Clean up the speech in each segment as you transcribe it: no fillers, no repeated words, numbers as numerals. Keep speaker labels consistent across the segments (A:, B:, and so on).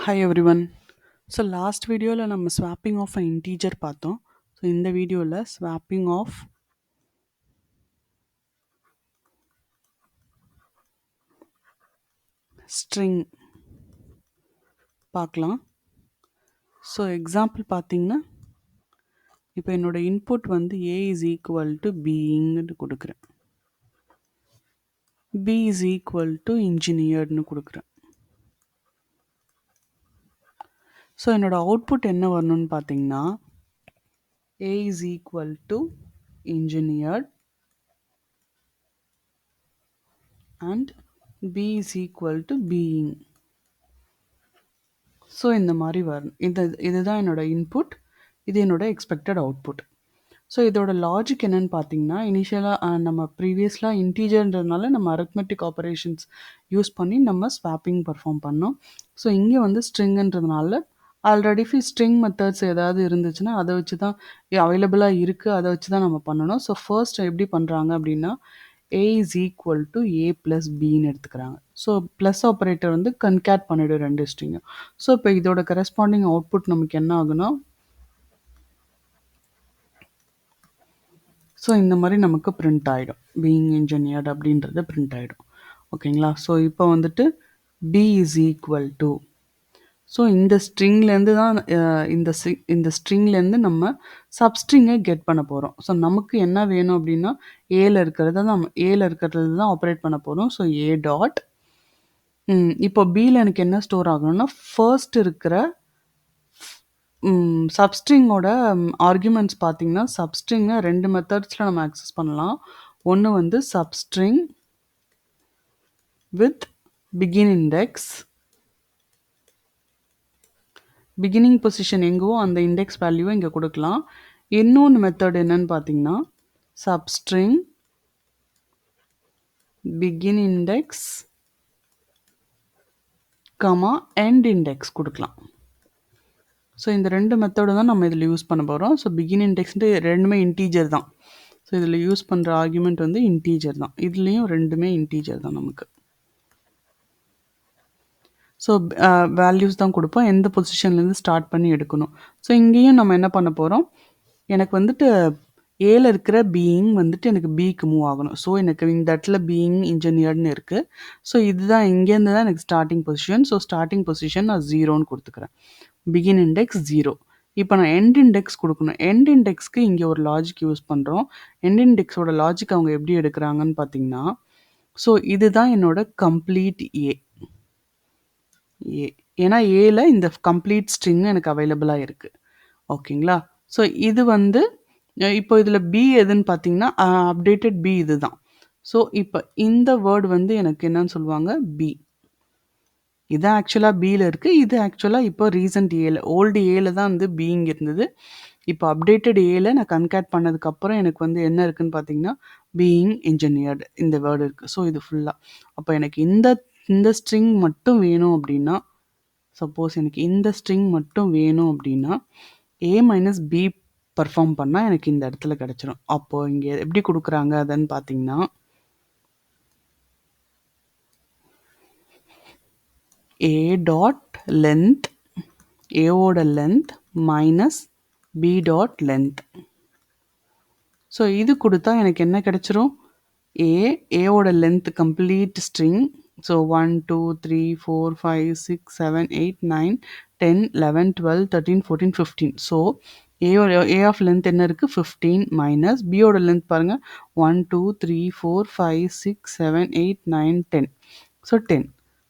A: Hi everyone. So last வீடியோவில் நம்ம swapping of a integer பார்த்தோம். ஸோ இந்த வீடியோவில் ஸ்வாப்பிங் ஆஃப் ஸ்ட்ரிங் பார்க்கலாம். ஸோ எக்ஸாம்பிள் பார்த்தீங்கன்னா இப்போ என்னோட இன்புட் வந்து ஏ இஸ் ஈக்குவல் டு பீயிங்னு கொடுக்குறேன், பி இஸ் ஈக்குவல் டு இன்ஜினியர்னு கொடுக்குறேன். ஸோ என்னோட அவுட்புட் என்ன வரணும்னு பார்த்தீங்கன்னா A is equal to engineer and B is equal to being. So இந்த மாதிரி வரும். இதுதான் என்னோட இன்புட், இது என்னோட எக்ஸ்பெக்டட் அவுட்புட். ஸோ இதோட லாஜிக் என்னன்னு பார்த்தீங்கன்னா, இனிஷியலாக நம்ம ப்ரீவியஸ்லாம் இன்டீஜர்ன்றதுனால நம்ம அரித்மெட்டிக் ஆப்பரேஷன்ஸ் யூஸ் பண்ணி நம்ம ஸ்வாப்பிங் பர்ஃபார்ம் பண்ணோம். ஸோ இங்கே வந்து ஸ்ட்ரிங்குன்றதுனால ஆல்ரெடி ஸ்ட்ரிங் மெத்தட்ஸ் ஏதாவது இருந்துச்சுன்னா அதை வச்சு தான் அவைலபிளாக இருக்குது, அதை வச்சு தான் நம்ம பண்ணணும். ஸோ ஃபர்ஸ்ட் எப்படி பண்ணுறாங்க அப்படின்னா A is equal to A plus பின்னு எடுத்துக்கிறாங்க. ஸோ ப்ளஸ் ஆப்ரேட்டர் வந்து கன்கேட் பண்ணிவிடும் ரெண்டு ஸ்ட்ரிங்கும். ஸோ இப்போ இதோட கரஸ்பாண்டிங் அவுட்புட் நமக்கு என்ன ஆகுனா, ஸோ இந்த மாதிரி நமக்கு பிரிண்ட் ஆகிடும், பீயிங் இன்ஜினியர்ட் அப்படின்றது பிரிண்ட் ஆகிடும். ஓகேங்களா? ஸோ இப்போ வந்துட்டு b is equal to, so இந்த ஸ்ட்ரிங்லேருந்து தான் இந்த ஸ்ட்ரிங்லேருந்து நம்ம சப்ஸ்ட்ரிங்கை கெட் பண்ண போகிறோம். ஸோ நமக்கு என்ன வேணும் அப்படின்னா ஏல இருக்கிறத நம்ம ஏல இருக்கிறது தான் ஆப்ரேட் பண்ண போகிறோம். ஸோ ஏ டாட் இப்போ பியில் எனக்கு என்ன ஸ்டோர் ஆகணும்னா ஃபர்ஸ்ட் இருக்கிற சப்ஸ்ட்ரிங்கோட ஆர்குமெண்ட்ஸ் பார்த்தீங்கன்னா சப்ஸ்ட்ரிங்கை ரெண்டு மெத்தட்ஸில் நம்ம ஆக்சஸ் பண்ணலாம். ஒன்று வந்து substring with begin index, beginning position எங்கோ அந்த இண்டெக்ஸ் வேல்யூவை இங்கே கொடுக்கலாம். இன்னொன்று மெத்தட் என்னன்னு பார்த்தீங்கன்னா substring begin index comma end index கொடுக்கலாம். ஸோ இந்த ரெண்டு மெத்தடு தான் நம்ம இதில் யூஸ் பண்ண போகிறோம். ஸோ பிகின் இண்டெக்ஸ்ன்ட்டு ரெண்டுமே இன்டீஜர் தான். ஸோ இதில் யூஸ் பண்ணுற ஆர்குமெண்ட் வந்து இன்டீஜர் தான். இதுலேயும் ரெண்டுமே இன்டீஜர் தான் நமக்கு. ஸோ வேல்யூஸ் தான் கொடுப்போம், எந்த பொசிஷன்லேருந்து ஸ்டார்ட் பண்ணி எடுக்கணும். ஸோ இங்கேயும் நம்ம என்ன பண்ண போகிறோம், எனக்கு வந்துட்டு ஏல இருக்கிற பீயிங் வந்துட்டு எனக்கு பிக்கு மூவ் ஆகணும். ஸோ எனக்கு இந்த இடத்துல பீயிங் இன்ஜினியர்னு இருக்குது. ஸோ இதுதான் இங்கேருந்து தான் எனக்கு starting position. So starting position நான் 0ன்னு கொடுத்துக்கிறேன், பிகின் இண்டெக்ஸ் 0. இப்போ நான் எண்ட் இண்டெக்ஸ் கொடுக்கணும். எண்ட் இண்டெக்ஸ்க்கு இங்கே ஒரு லாஜிக் யூஸ் பண்ணுறோம். எண்ட் இண்டெக்ஸோட லாஜிக் அவங்க எப்படி எடுக்கிறாங்கன்னு பார்த்தீங்கன்னா, ஸோ இதுதான் என்னோட கம்ப்ளீட் ஏ. ஏன்னா ஏல இந்த கம்ப்ளீட் ஸ்ட்ரிங் எனக்கு அவைலபிளாக இருக்குது. ஓகேங்களா? ஸோ இது வந்து இப்போ இதில் பி எதுன்னு பார்த்தீங்கன்னா அப்டேட்டட் பி இது தான். ஸோ இப்போ இந்த வேர்டு வந்து எனக்கு என்னன்னு சொல்லுவாங்க, பி. இது ஆக்சுவலாக பியில் இருக்குது, இது ஆக்சுவலாக இப்போ ரீசன்ட் ஏல, ஓல்டு ஏல தான் வந்து பீயிங் இருந்தது. இப்போ அப்டேட்டட் ஏல நான் கன்கேட் பண்ணதுக்கப்புறம் எனக்கு வந்து என்ன இருக்குதுன்னு பார்த்தீங்கன்னா பீயிங் இன்ஜினியர்டு இந்த வேர்டு இருக்குது. ஸோ இது ஃபுல்லாக அப்போ எனக்கு இந்த ஸ்ட்ரிங் மட்டும் வேணும் அப்படின்னா, சப்போஸ் எனக்கு இந்த ஸ்ட்ரிங் மட்டும் வேணும் அப்படின்னா ஏ மைனஸ் பி பர்ஃபார்ம் பண்ணால் எனக்கு இந்த இடத்துல கிடச்சிரும். அப்போது இங்கே எப்படி கொடுக்குறாங்க அதுன்னு பார்த்தீங்கன்னா ஏ டாட் லென்த், ஏவோட length minus b dot length. So இது கொடுத்தா எனக்கு என்ன கிடச்சிரும், ஏவோட length complete string. So 1 2 3 4 5 6 7 8 9 10 11 12 13 14 15. So A of length என்ன இருக்குது 15 மைனஸ் பியோட லென்த் பாருங்கள் 1 2 3 4 5 6 7 8 9 10. ஸோ 10.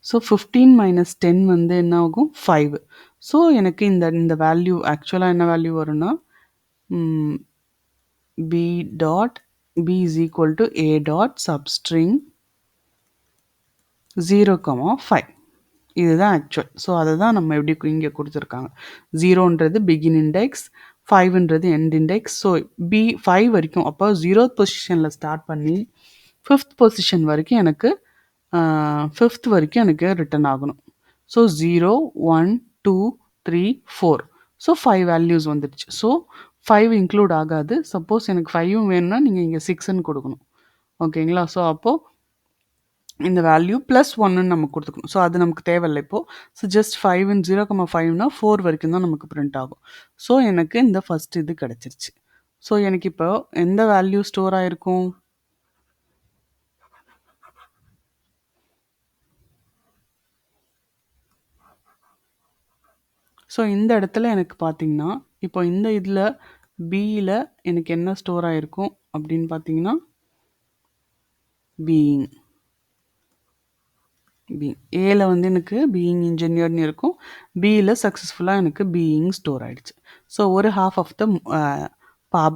A: ஸோ 15 மைனஸ் 10 வந்து என்ன ஆகும் 5. ஸோ எனக்கு இந்த வேல்யூ ஆக்சுவலாக என்ன வேல்யூ வரும்னா b dot b is equal to a dot substring 0,5. இதுதான் ஆக்சுவல். ஸோ அதை தான் நம்ம எப்படி இங்கே கொடுத்துருக்காங்க. 0ன்றது பிகின் இண்டெக்ஸ், 5ன்றது எண்ட் இண்டெக்ஸ். ஸோ பி 5 வரைக்கும், அப்போ 0th பொசிஷனில் ஸ்டார்ட் பண்ணி 5th பொசிஷன் வரைக்கும் எனக்கு 5th வரைக்கும் எனக்கு ரிட்டர்ன் ஆகணும். ஸோ 0 1 2 3 4. ஸோ 5 வேல்யூஸ் வந்துடுச்சு. ஸோ 5 இன்க்ளூட் ஆகாது. சப்போஸ் எனக்கு 5ம் வேணும்னா நீங்கள் இங்கே 6ன்னு கொடுக்கணும். ஓகேங்களா? ஸோ அப்போது இந்த வேல்யூ ப்ளஸ் 1ன்னு நம்ம குடுத்துக்கணும். ஸோ அது நமக்கு தேவையில்ல இப்போ. ஸோ ஜஸ்ட் 5 0,5னா 4 வரைக்கும் தான் நமக்கு பிரிண்ட் ஆகும். ஸோ எனக்கு இந்த ஃபர்ஸ்ட் இது கிடைச்சிருச்சு. ஸோ எனக்கு இப்போ எந்த வேல்யூ ஸ்டோர் ஆயிருக்கும்? ஸோ இந்த இடத்துல எனக்கு பார்த்தீங்கன்னா, இப்போ இந்த இதில பியில எனக்கு என்ன ஸ்டோர் ஆயிருக்கும் அப்படின்னு பார்த்தீங்கன்னா, பீயிங். பீயிங். ஏல வந்து எனக்கு பீயிங் இன்ஜினியர்ன்னு இருக்கும். பியில சக்ஸஸ்ஃபுல்லா எனக்கு பீயிங் ஸ்டோர் ஆயிடுச்சு. ஸோ ஒரு ஹாஃப் ஆஃப் த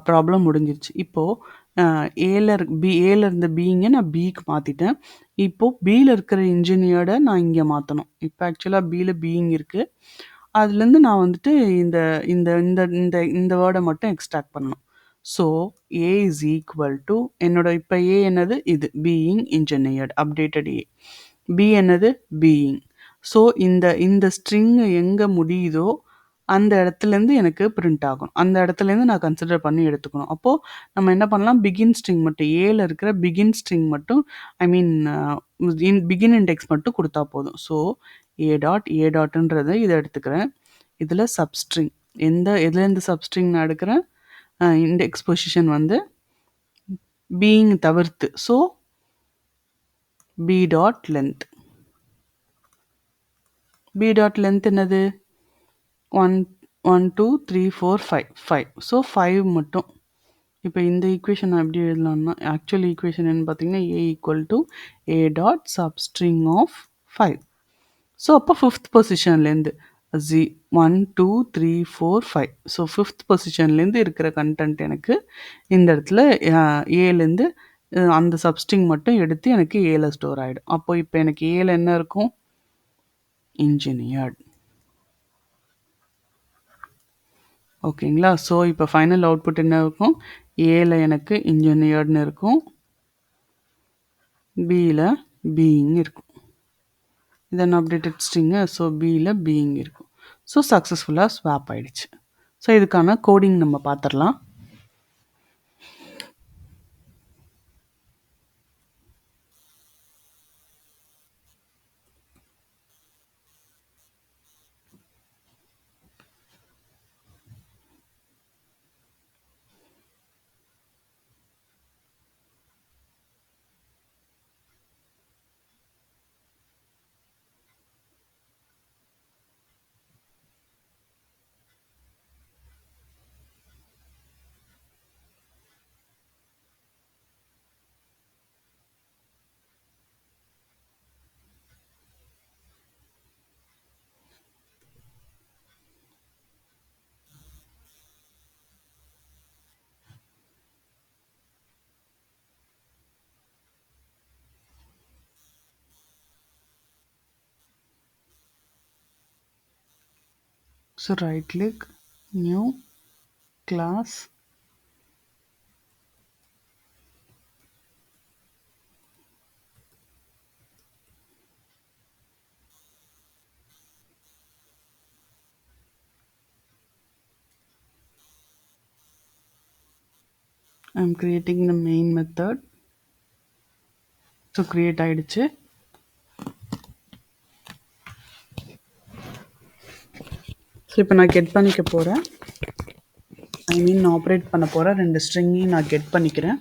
A: ப்ராப்ளம் முடிஞ்சிருச்சு. இப்போ ஏல இருந்த பீயிங்க நான் பிக்கு மாத்திட்டேன். இப்போ பில இருக்கிற இன்ஜினியர்ட நான் இங்க மாத்தணும். இப்போ ஆக்சுவலா பில பீயிங் இருக்கு. அதுலேருந்து நான் வந்துட்டு இந்த இந்த இந்த இந்த இந்த வேர்ட மட்டும் எக்ஸ்ட்ராக்ட் பண்ணணும். So A is equal to என்னோட இப்போ ஏ என்னது? இது பீயிங் இன்ஜினியர்ட் அப்டேட்டட் ஏ. பி என்னது? பீயிங். ஸோ இந்த இந்த ஸ்ட்ரிங் எங்க முடியுதோ அந்த இடத்துலேருந்து எனக்கு பிரிண்ட் ஆகணும். அந்த இடத்துலேருந்து நான் கன்சிடர் பண்ணி எடுத்துக்கணும். அப்போ நம்ம என்ன பண்ணலாம்? பிகின் ஸ்ட்ரிங் மட்டும் ஏல இருக்கிற பிகின் ஸ்ட்ரிங் மட்டும் ஐ மீன் பிகின் இண்டெக்ஸ் மட்டும் குடுத்தா போதும். ஸோ ஏ டாட் ஏ டாட்ன்றத இத எடுத்துக்கிறேன். இதில சப்ஸ்ட்ரிங் எதுலேருந்து சப்ஸ்ட்ரிங் நான் எடுக்கிறேன்? இண்டெக்ஸ் பொசிஷன் வந்து பீயிங் தவிர்த்து. So b dot length. B dot length என்னது? 1 1 2 3 4 5 5. ஸோ 5 மட்டும். இப்போ இந்த ஈக்குவேஷன் நான் எப்படி எழுதலாம்னா, ஆக்சுவல் ஈக்குவேஷன் என்னன்னு பார்த்தீங்கன்னா, A equal to A dot substring of 5. So அப்போ 5th பொசிஷன்லேருந்து 1 2 3 4 5. ஸோ 5th பொசிஷன்லேருந்து இருக்கிற கன்டென்ட் எனக்கு இந்த இடத்துல ஏலேருந்து அந்த சப்ஸ்ட்ரிங் மட்டும் எடுத்து எனக்கு ஏல ஸ்டோர் ஆகிடும். அப்போ இப்போ எனக்கு ஏல என்ன இருக்கும்? இன்ஜினியர்ட். ஓகேங்களா? ஸோ இப்போ ஃபைனல் அவுட்புட் என்ன இருக்கும்? ஏல எனக்கு இன்ஜினியர்ட்னு இருக்கும். பியில் பீயிங் இருக்கும். இதன் அப்டேட்டட் ஸ்ட்ரிங்கு. ஸோ பியில் பீயிங் இருக்கும். ஸோ சக்ஸஸ்ஃபுல்லாக ஸ்வாப் ஆயிடுச்சு. ஸோ இதுக்கான கோடிங் நம்ம பார்த்துடலாம். So right click, new class, I'm creating the main method. So create ஆயிடுச்சு. ஸோ இப்போ நான் கெட் பண்ணிக்க போகிறேன். ஐ மீன் ஆப்ரேட் பண்ண போகிறேன். 2 ஸ்ட்ரிங்கையும் நான் கெட் பண்ணிக்கிறேன்.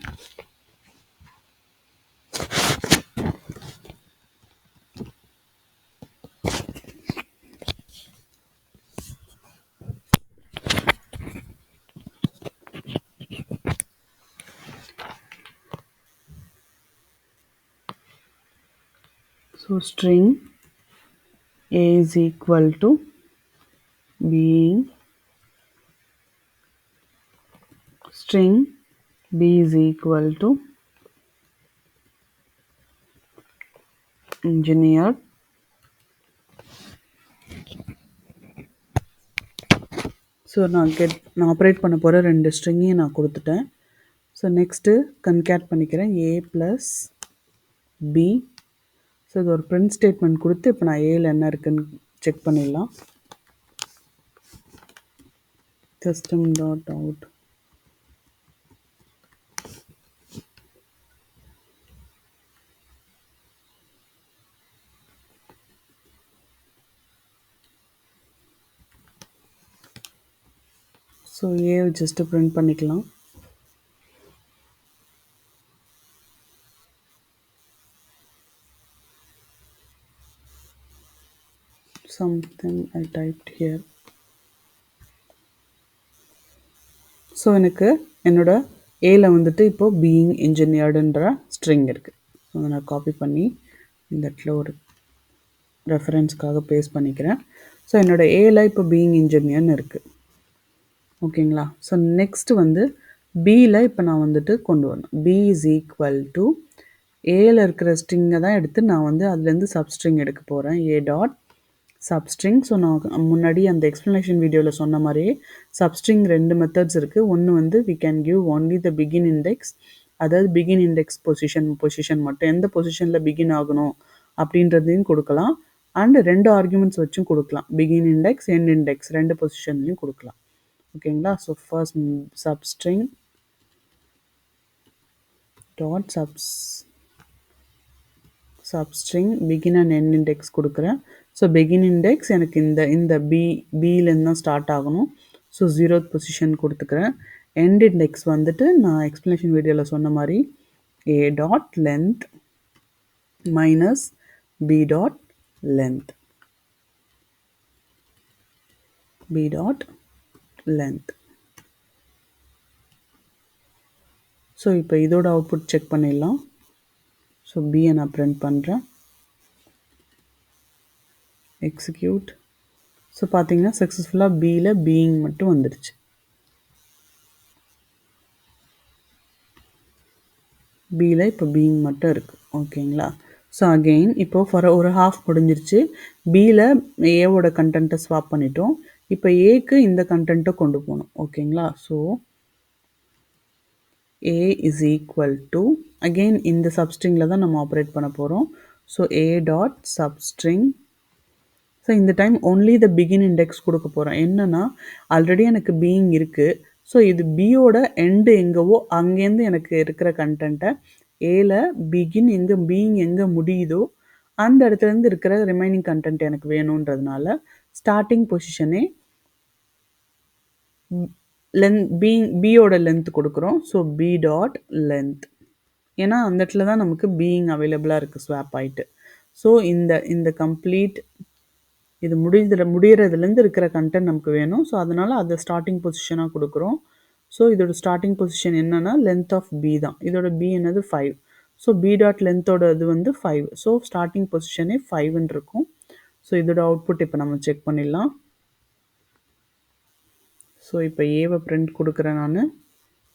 A: So string A is equal to being string B is equal to engineer. So நான் ஆப்ரேட் பண்ண போகிற 2 ஸ்ட்ரிங்கையும் நான் கொடுத்துட்டேன். ஸோ நெக்ஸ்ட்டு கன்கேட் பண்ணிக்கிறேன் A ப்ளஸ் B. ஸோ இது ஒரு பிரிண்ட் ஸ்டேட்மெண்ட் கொடுத்து இப்போ நான் ஏல என்ன இருக்குன்னு செக் பண்ணிடலாம். System dot out. ஸோ ஏ ஜஸ்ட்டு பிரிண்ட் பண்ணிக்கலாம். Something I typed here. So எனக்கு என்னோட ஏல வந்துட்டு இப்போது பீயிங் இன்ஜினியர்டுன்ற ஸ்ட்ரிங் இருக்குது. ஸோ அதை நான் காப்பி பண்ணி இந்த இடத்துல ஒரு ரெஃபரன்ஸ்க்காக பேஸ்ட் பண்ணிக்கிறேன். ஸோ என்னோடய ஏல இப்போ பீயிங் இன்ஜினியர்னு இருக்குது. ஓகேங்களா? ஸோ நெக்ஸ்ட்டு வந்து பியில் இப்போ நான் வந்துட்டு கொண்டு வரணும். பி இஸ் ஈக்குவல் டு ஏல இருக்கிற ஸ்ட்ரிங்கை தான் எடுத்து நான் வந்து அதுலேருந்து சப்ஸ்ட்ரிங் எடுக்க போகிறேன். ஏ டாட் சப்ஸ்ட்ரிங். ஸோ நான் முன்னாடி அந்த எக்ஸ்ப்ளனேஷன் வீடியோவில் சொன்ன மாதிரியே சப்ஸ்ட்ரிங் 2 மெத்தட்ஸ் இருக்குது. ஒன்று வந்து we can give only the begin index, அதாவது பிகின் இண்டெக்ஸ் பொசிஷன் மட்டும் எந்த பொசிஷனில் பிகின் ஆகணும் அப்படின்றதையும் கொடுக்கலாம். அண்ட் 2 ஆர்குமெண்ட்ஸ் வச்சும் கொடுக்கலாம். பிகின் இண்டெக்ஸ், எண்ட் இண்டெக்ஸ் 2 பொசிஷன்லையும் கொடுக்கலாம். ஓகேங்களா? So first substring dot substring begin and end index கொடுக்குறேன். ஸோ பிகின் இண்டெக்ஸ் எனக்கு இந்த பியிலேருந்து தான் ஸ்டார்ட் ஆகணும். ஸோ 0th பொசிஷன் கொடுத்துக்கிறேன். எண்ட் இண்டெக்ஸ் வந்துட்டு நான் எக்ஸ்ப்ளனேஷன் வீடியோவில் சொன்ன மாதிரி a dot length minus b dot length. B dot length. So இப்போ இதோட அவுட்புட் செக் பண்ணிடலாம். ஸோ பியை நான் பிரிண்ட் பண்ணுறேன். எக்ஸிக்யூட். ஸோ பார்த்தீங்கன்னா சக்ஸஸ்ஃபுல்லாக பியில் பீயிங் மட்டும் வந்துடுச்சு. பியில் இப்போ பீயிங் மட்டும் இருக்குது. ஓகேங்களா? ஸோ அகெயின் இப்போது ஒரு ஹாஃப் முடிஞ்சிருச்சு. பியில் ஏவோட கண்டென்ட்டை ஸ்வாப் பண்ணிட்டோம். இப்போ ஏக்கு இந்த கண்டென்ட்டை கொண்டு போகணும். ஓகேங்களா? So A is equal to, again இந்த சப்ஸ்ட்ரிங்கில் தான் நம்ம ஆப்ரேட் பண்ண போகிறோம். So A dot substring. So இந்த time only the begin index கொடுக்க போகிறோம். என்னென்னா ஆல்ரெடி எனக்கு பீயிங் இருக்குது. ஸோ இது பியோட எண்டு எங்கவோ அங்கேருந்து எனக்கு இருக்கிற கண்டென்ட்டை ஏல பிகின் எங்கே பீயிங் எங்கே முடியுதோ அந்த இடத்துலேருந்து இருக்கிற ரிமைனிங் கண்டென்ட் எனக்கு வேணுன்றதுனால ஸ்டார்டிங் பொசிஷனே பியோட லென்த் கொடுக்குறோம். So b dot length. ஏன்னா அந்த இடத்துல தான் நமக்கு பீயிங் அவைலபிளாக இருக்குது ஸ்வாப் ஆகிட்டு. ஸோ இந்த கம்ப்ளீட் இது முடிகிறதுலேருந்து இருக்கிற கண்டென்ட் நமக்கு வேணும். ஸோ அதனால் அதை ஸ்டார்டிங் பொசிஷனாக கொடுக்குறோம். ஸோ இதோட ஸ்டார்டிங் பொசிஷன் என்னென்னா லென்த் ஆஃப் பி தான். இதோட பி என்னது 5. ஸோ பி டாட் லென்த்தோட இது வந்து 5. ஸோ ஸ்டார்டிங் பொசிஷனே 5ன்னு இருக்கும். ஸோ இதோட அவுட்புட் இப்போ நம்ம செக் பண்ணிடலாம். ஸோ இப்போ ஏவை பிரிண்ட் கொடுக்குறேன் நான்.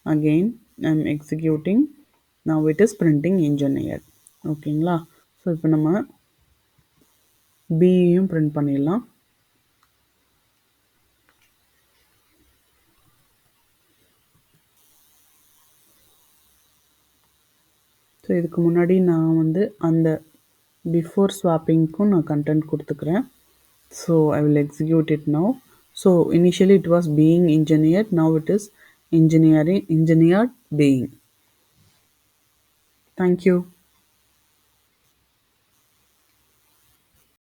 A: Again I am executing. Now it is printing engineer. ஓகேங்களா? ஸோ இப்போ நம்ம பியும் பிரிண்ட் பண்ணிடலாம். ஸோ இதுக்கு முன்னாடி நான் வந்து அந்த பிஃபோர் ஸ்வாப்பிங்க்கும் நான் கண்டென்ட் கொடுத்துக்கிறேன். So I will execute it now. So initially it was being engineered, now it is engineered being. Thank you.